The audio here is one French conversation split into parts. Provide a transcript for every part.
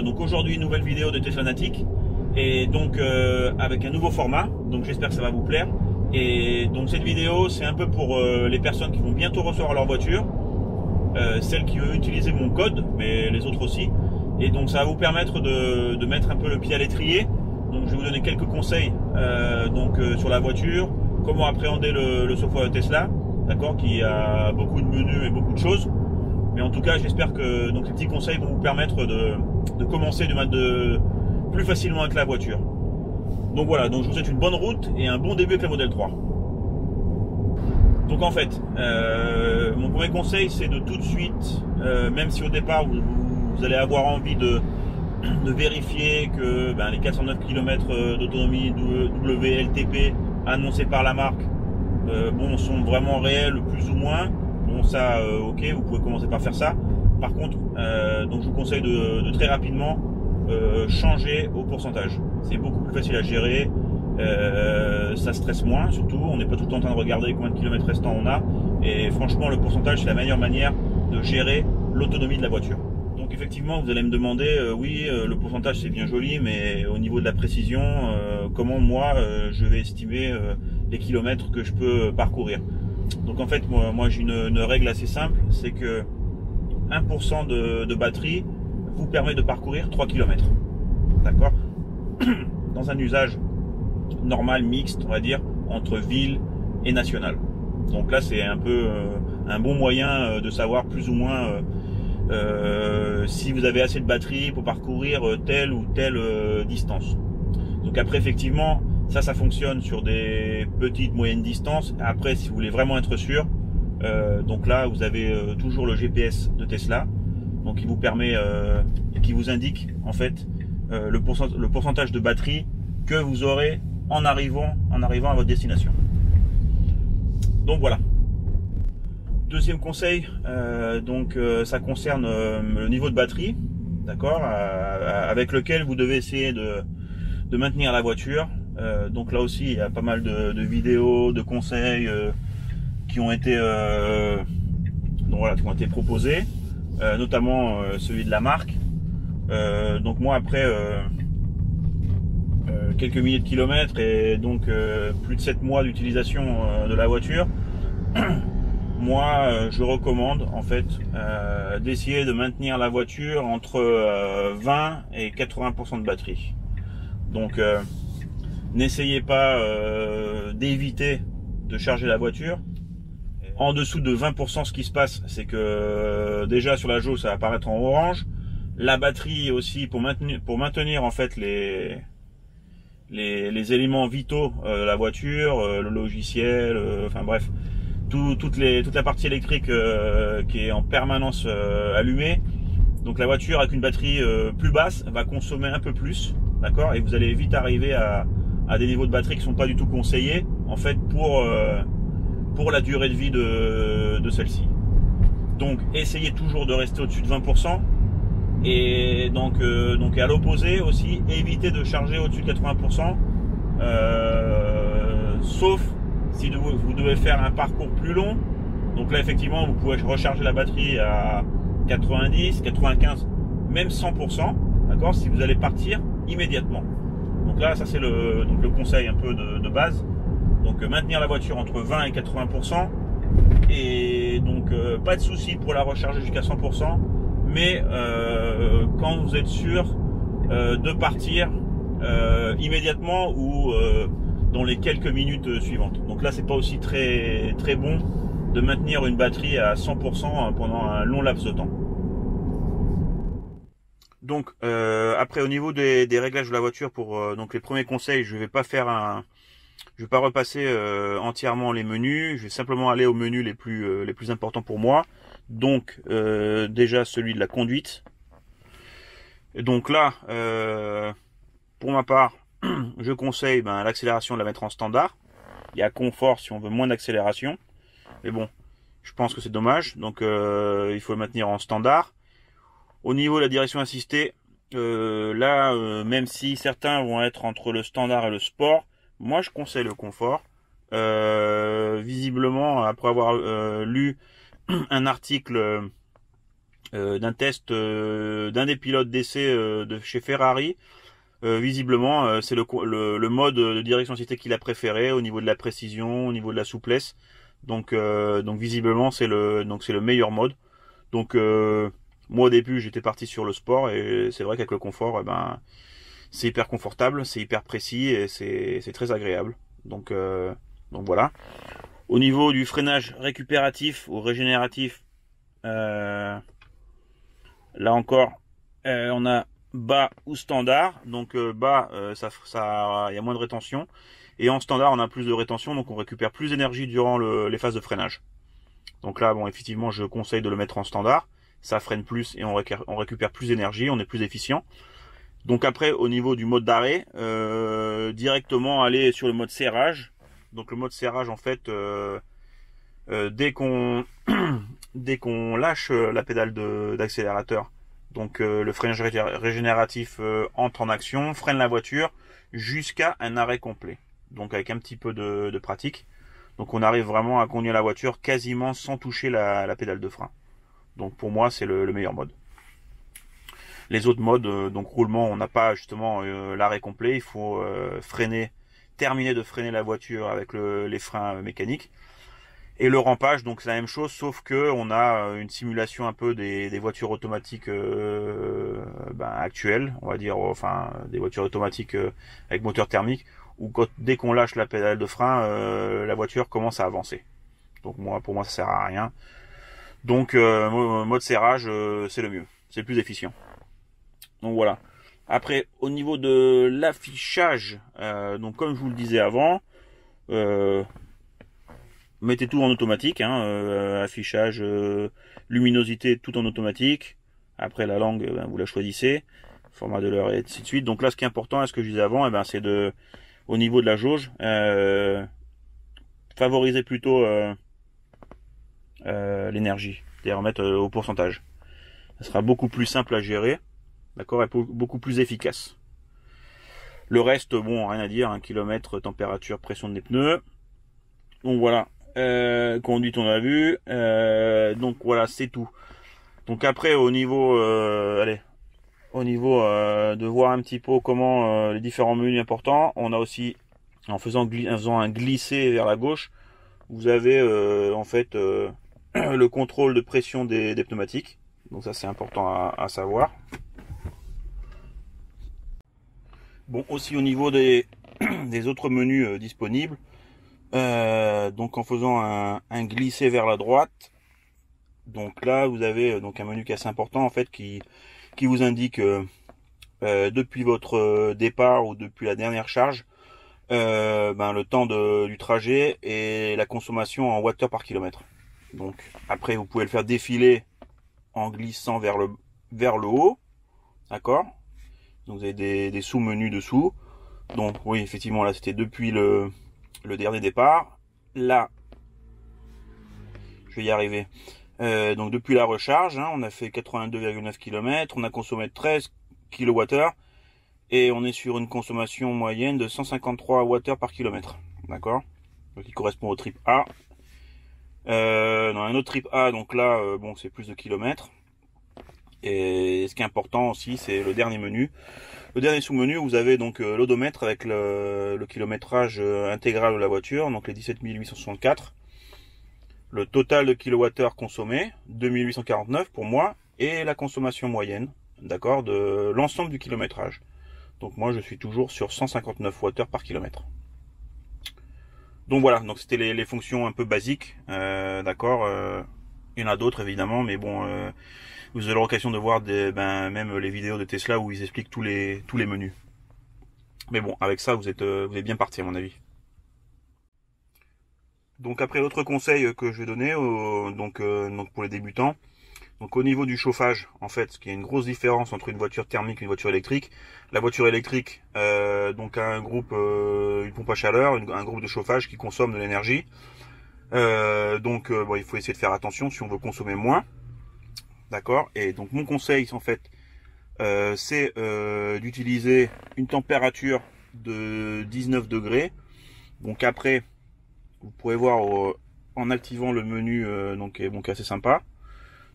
Donc aujourd'hui, nouvelle vidéo de Teslanatic, et donc avec un nouveau format, donc j'espère que ça va vous plaire. Et donc cette vidéo, c'est un peu pour les personnes qui vont bientôt recevoir leur voiture, celles qui veulent utiliser mon code, mais les autres aussi. Et donc ça va vous permettre de mettre un peu le pied à l'étrier. Donc je vais vous donner quelques conseils sur la voiture, comment appréhender le software Tesla, d'accord, qui a beaucoup de menus et beaucoup de choses. Mais en tout cas, j'espère que donc, ces petits conseils vont vous permettre de commencer plus facilement avec la voiture. Donc voilà, donc je vous souhaite une bonne route et un bon début avec la Model 3. Donc en fait, mon premier conseil, c'est de tout de suite, même si au départ vous allez avoir envie de vérifier que les 409 km d'autonomie WLTP annoncés par la marque sont vraiment réels plus ou moins. Bon ça ok, vous pouvez commencer par faire ça. Par contre donc je vous conseille de très rapidement changer au pourcentage. C'est beaucoup plus facile à gérer, ça stresse moins surtout, on n'est pas tout le temps en train de regarder combien de kilomètres restants on a, et franchement le pourcentage c'est la meilleure manière de gérer l'autonomie de la voiture. Donc effectivement vous allez me demander, oui le pourcentage c'est bien joli, mais au niveau de la précision, comment moi je vais estimer les kilomètres que je peux parcourir. Donc en fait moi j'ai une règle assez simple, c'est que 1% de batterie vous permet de parcourir 3 km. D'accord? Dans un usage normal, mixte, on va dire, entre ville et national. Donc là c'est un peu un bon moyen de savoir plus ou moins si vous avez assez de batterie pour parcourir telle ou telle distance. Donc après effectivement ça fonctionne sur des petites moyennes distances. Après si vous voulez vraiment être sûr, donc là vous avez toujours le GPS de Tesla, donc qui vous permet et qui vous indique en fait le pourcentage de batterie que vous aurez en arrivant à votre destination. Donc voilà. Deuxième conseil, ça concerne le niveau de batterie, d'accord, avec lequel vous devez essayer de maintenir la voiture. Donc là aussi, il y a pas mal de vidéos, de conseils qui ont été proposés, notamment celui de la marque. Donc moi après quelques milliers de kilomètres et donc plus de 7 mois d'utilisation de la voiture, moi je recommande en fait d'essayer de maintenir la voiture entre 20 et 80% de batterie. Donc n'essayez pas d'éviter de charger la voiture. En dessous de 20%, ce qui se passe, c'est que déjà sur la jauge ça va apparaître en orange. La batterie aussi, pour maintenir en fait les éléments vitaux de la voiture, le logiciel, enfin bref, toute la partie électrique qui est en permanence allumée. Donc la voiture avec une batterie plus basse va consommer un peu plus, d'accord, et vous allez vite arriver à des niveaux de batterie qui sont pas du tout conseillés en fait pour la durée de vie de celle-ci. Donc essayez toujours de rester au-dessus de 20%. Et donc à l'opposé aussi, évitez de charger au-dessus de 80%, sauf si vous devez faire un parcours plus long. Donc là effectivement vous pouvez recharger la batterie à 90, 95, même 100%, d'accord, si vous allez partir immédiatement. Donc là ça c'est le conseil un peu de base. Donc maintenir la voiture entre 20 et 80%, et donc pas de souci pour la recharger jusqu'à 100%. Mais quand vous êtes sûr de partir immédiatement ou dans les quelques minutes suivantes. Donc là c'est pas aussi très bon de maintenir une batterie à 100% pendant un long laps de temps. Donc après au niveau des réglages de la voiture, pour donc les premiers conseils, je vais pas repasser entièrement les menus, je vais simplement aller aux menus les plus importants pour moi. Donc déjà celui de la conduite. Et donc là pour ma part je conseille l'accélération de la mettre en standard. Il y a confort si on veut moins d'accélération, mais bon je pense que c'est dommage, donc il faut le maintenir en standard. Au niveau de la direction assistée, même si certains vont être entre le standard et le sport, moi je conseille le confort. Visiblement après avoir lu un article d'un test d'un des pilotes d'essai de chez Ferrari. Visiblement, c'est le mode de direction cité qu'il a préféré au niveau de la précision, au niveau de la souplesse. Donc visiblement c'est le meilleur mode. Donc moi au début j'étais parti sur le sport et c'est vrai qu'avec le confort, c'est hyper confortable, c'est hyper précis et c'est très agréable. Donc voilà. Au niveau du freinage récupératif ou régénératif, là encore, on a bas ou standard. Donc bas, il y a moins de rétention. Et en standard, on a plus de rétention, donc on récupère plus d'énergie durant les phases de freinage. Donc là, bon, effectivement, je conseille de le mettre en standard. Ça freine plus et on récupère plus d'énergie, on est plus efficient. Donc après, au niveau du mode d'arrêt, directement aller sur le mode serrage. Donc le mode serrage, en fait, dès qu'on lâche la pédale d'accélérateur, donc le freinage régénératif entre en action, freine la voiture jusqu'à un arrêt complet. Donc avec un petit peu de pratique. Donc on arrive vraiment à conduire la voiture quasiment sans toucher la pédale de frein. Donc pour moi c'est le meilleur mode. Les autres modes, donc roulement, on n'a pas justement l'arrêt complet. Il faut terminer de freiner la voiture avec les freins mécaniques. Et le rampage, donc c'est la même chose, sauf que on a une simulation un peu des voitures automatiques actuelles, on va dire, enfin des voitures automatiques avec moteur thermique, où dès qu'on lâche la pédale de frein, la voiture commence à avancer. Donc pour moi ça sert à rien. Donc mode serrage, c'est le mieux, c'est le plus efficient. Donc voilà. Après, au niveau de l'affichage, donc comme je vous le disais avant, mettez tout en automatique, affichage, luminosité, tout en automatique. Après la langue, vous la choisissez, format de l'heure et ainsi de suite. Donc là, ce qui est important, ce que je disais avant, c'est au niveau de la jauge, favoriser plutôt l'énergie, c'est-à-dire mettre au pourcentage. Ça sera beaucoup plus simple à gérer, d'accord, et beaucoup plus efficace. Le reste, bon, rien à dire, 1 km, température, pression des pneus. Donc voilà. Conduite on a vu, donc voilà, c'est tout. Donc après au niveau de voir un petit peu comment les différents menus importants, on a aussi en faisant un glisser vers la gauche, vous avez en fait le contrôle de pression des pneumatiques. Donc ça c'est important à savoir. Bon, aussi au niveau des autres menus disponibles. Donc en faisant un glisser vers la droite, donc là vous avez donc un menu qui est assez important en fait qui vous indique depuis votre départ ou depuis la dernière charge le temps du trajet et la consommation en watts par kilomètre. Donc après vous pouvez le faire défiler en glissant vers le haut, d'accord. Donc vous avez des sous-menus dessous. Donc oui, effectivement là c'était depuis le dernier départ. Là, je vais y arriver. Donc depuis la recharge, on a fait 82,9 km, on a consommé 13 kWh et on est sur une consommation moyenne de 153 Wh par kilomètre. D'accord? Donc il correspond au trip A. Dans un autre trip A, donc là, c'est plus de kilomètres. Et ce qui est important aussi, c'est le dernier menu. Le dernier sous-menu, vous avez donc l'odomètre avec le kilométrage intégral de la voiture, donc les 17 864. Le total de kilowattheures consommés, 2849 pour moi, et la consommation moyenne, d'accord, de l'ensemble du kilométrage. Donc moi je suis toujours sur 159 Wh par kilomètre. Donc voilà, donc c'était les fonctions un peu basiques, d'accord. Il y en a d'autres évidemment, mais bon, vous aurez l'occasion de voir même les vidéos de Tesla où ils expliquent tous les menus. Mais bon, avec ça vous êtes bien parti à mon avis. Donc après l'autre conseil que je vais donner, donc pour les débutants, donc au niveau du chauffage, en fait, ce qui est une grosse différence entre une voiture thermique et une voiture électrique. La voiture électrique, donc a un groupe, une pompe à chaleur, un groupe de chauffage qui consomme de l'énergie. Il faut essayer de faire attention si on veut consommer moins, d'accord. Et donc mon conseil, en fait, c'est d'utiliser une température de 19 degrés. Donc après, vous pourrez voir en activant le menu, qui est assez sympa.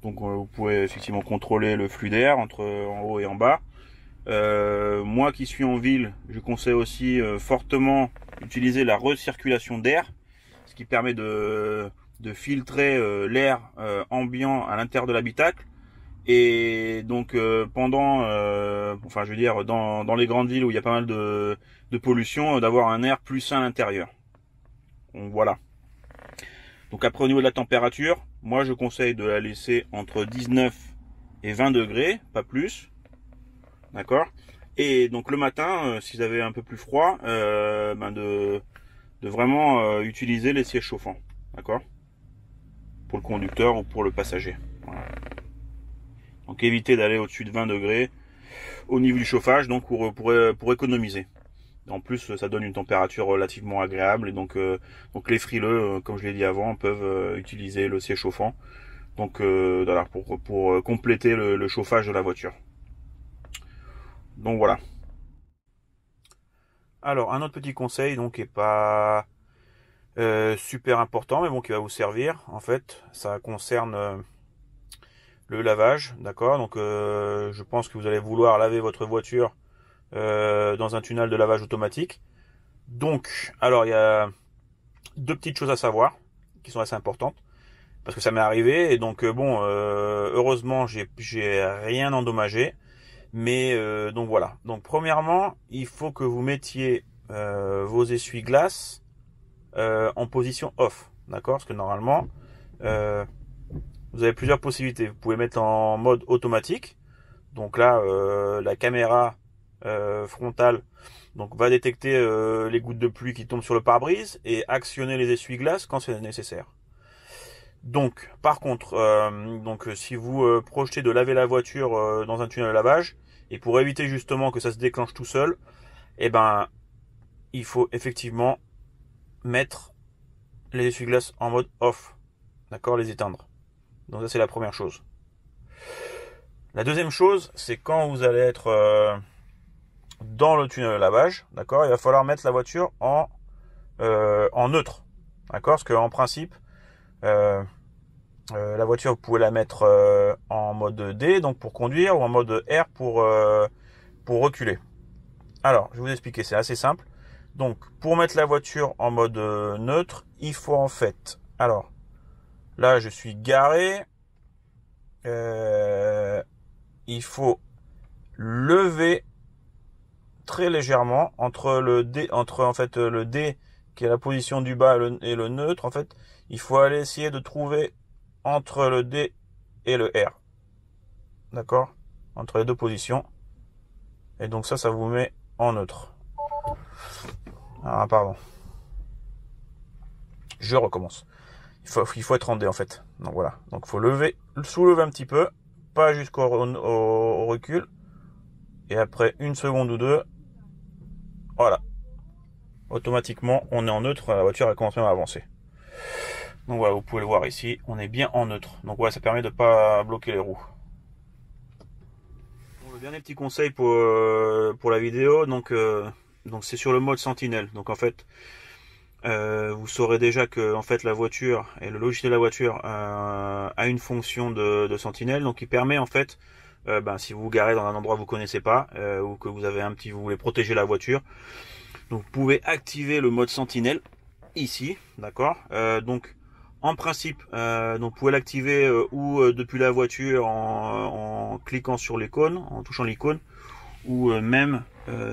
Donc vous pouvez effectivement contrôler le flux d'air entre en haut et en bas. Moi qui suis en ville, je conseille aussi fortement d'utiliser la recirculation d'air, ce qui permet de filtrer l'air ambiant à l'intérieur de l'habitacle. Et donc enfin je veux dire dans les grandes villes où il y a pas mal de pollution, d'avoir un air plus sain à l'intérieur. Donc voilà. Donc après au niveau de la température, moi je conseille de la laisser entre 19 et 20 degrés, pas plus. D'accord. Et donc le matin, si vous avez un peu plus froid, de vraiment utiliser les sièges chauffants. D'accord. Pour le conducteur ou pour le passager. Voilà. Donc évitez d'aller au-dessus de 20 degrés au niveau du chauffage, donc pour économiser. En plus, ça donne une température relativement agréable et donc les frileux, comme je l'ai dit avant, peuvent utiliser le siège chauffant. Donc voilà, pour compléter le chauffage de la voiture. Donc voilà. Alors un autre petit conseil, donc qui est pas super important, mais bon qui va vous servir. En fait, ça concerne le lavage, d'accord. Donc je pense que vous allez vouloir laver votre voiture dans un tunnel de lavage automatique. Donc, alors il y a deux petites choses à savoir qui sont assez importantes parce que ça m'est arrivé et donc heureusement j'ai rien endommagé, mais donc voilà. Donc premièrement, il faut que vous mettiez vos essuie-glaces en position off, d'accord, parce que normalement vous avez plusieurs possibilités. Vous pouvez mettre en mode automatique, donc là la caméra frontale donc va détecter les gouttes de pluie qui tombent sur le pare-brise et actionner les essuie-glaces quand c'est nécessaire. Donc par contre si vous projetez de laver la voiture dans un tunnel de lavage et pour éviter justement que ça se déclenche tout seul, eh ben il faut effectivement mettre les essuie-glaces en mode off, d'accord, les éteindre. Donc ça c'est la première chose. La deuxième chose, c'est quand vous allez être dans le tunnel de lavage, d'accord, il va falloir mettre la voiture en neutre, d'accord, parce qu'en principe la voiture vous pouvez la mettre en mode D, donc pour conduire, ou en mode R pour reculer. Alors je vais vous expliquer, c'est assez simple. Donc pour mettre la voiture en mode neutre, il faut en fait, alors là je suis garé, il faut lever très légèrement entre le D, le D qui est la position du bas et le neutre. En fait, il faut aller essayer de trouver entre le D et le R, d'accord, entre les deux positions. Et donc ça vous met en neutre. Ah pardon, je recommence. Il faut être en D en fait. Donc voilà, donc il faut soulever un petit peu, pas jusqu'au recul, et après une seconde ou deux, voilà, automatiquement on est en neutre, la voiture elle commence même à avancer. Donc voilà, vous pouvez le voir ici, on est bien en neutre. Donc voilà, ça permet de pas bloquer les roues. Bon, le dernier petit conseil pour la vidéo, donc c'est sur le mode sentinelle. Donc en fait, vous saurez déjà que en fait la voiture et le logiciel de la voiture a une fonction de sentinelle, donc qui permet en fait si vous vous garez dans un endroit que vous connaissez pas ou que vous voulez protéger la voiture, donc vous pouvez activer le mode sentinelle ici, d'accord. Donc en principe donc vous pouvez l'activer ou depuis la voiture en cliquant sur l'icône, en touchant l'icône, ou même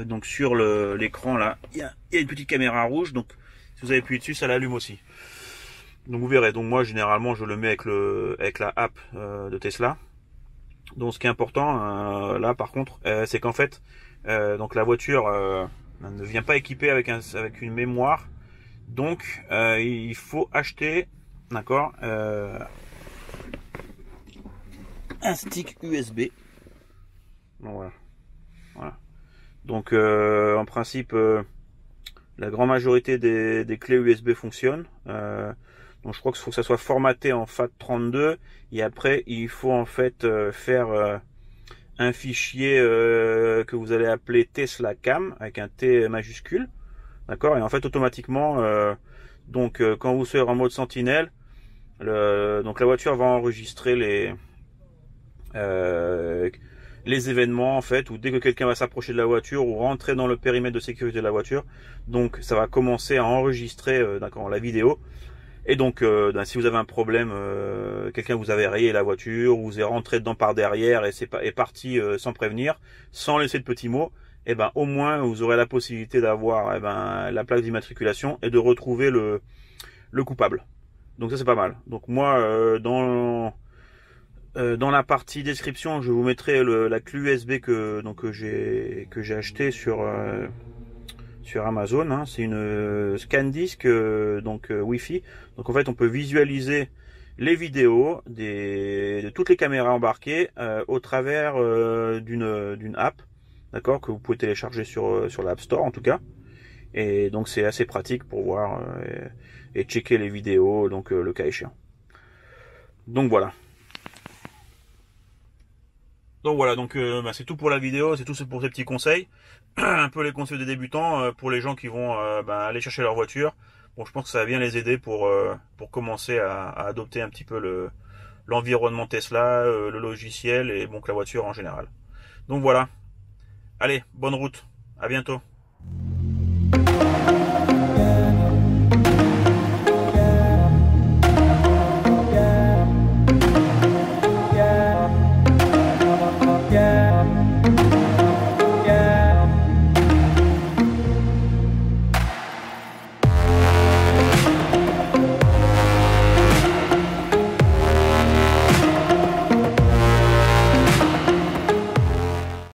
donc sur l'écran là, il y a une petite caméra rouge, donc si vous avez appuyé dessus, ça l'allume aussi. Donc vous verrez, donc moi généralement je le mets avec la app de Tesla. Donc ce qui est important là par contre, c'est qu'en fait donc la voiture ne vient pas équipée avec une mémoire. Donc il faut acheter, d'accord, un stick USB. Donc voilà. Donc en principe la grande majorité des clés USB fonctionnent. Donc je crois qu'il faut que ça soit formaté en FAT32 et après il faut en fait faire un fichier que vous allez appeler Tesla Cam avec un T majuscule, d'accord, et en fait automatiquement quand vous serez en mode sentinelle, donc la voiture va enregistrer les événements en fait, ou dès que quelqu'un va s'approcher de la voiture ou rentrer dans le périmètre de sécurité de la voiture. Donc ça va commencer à enregistrer la vidéo. Et donc si vous avez un problème, quelqu'un vous avait rayé la voiture, vous est rentré dedans par derrière et est parti sans prévenir, sans laisser de petits mots, et ben au moins vous aurez la possibilité d'avoir la plaque d'immatriculation et de retrouver le coupable. Donc ça c'est pas mal. Donc moi dans la partie description, je vous mettrai la clé USB que j'ai acheté sur Amazon. Hein. C'est une ScanDisk Wi-Fi. Donc en fait, on peut visualiser les vidéos de toutes les caméras embarquées au travers d'une app, d'accord, que vous pouvez télécharger sur l'App Store en tout cas. Et donc c'est assez pratique pour voir et checker les vidéos, donc le cas échéant. Donc voilà. Donc c'est tout pour la vidéo, c'est tout pour ces petits conseils. Un peu les conseils des débutants pour les gens qui vont aller chercher leur voiture. Bon, je pense que ça va bien les aider pour commencer à adopter un petit peu l'environnement Tesla, le logiciel et donc la voiture en général. Donc voilà. Allez, bonne route. À bientôt.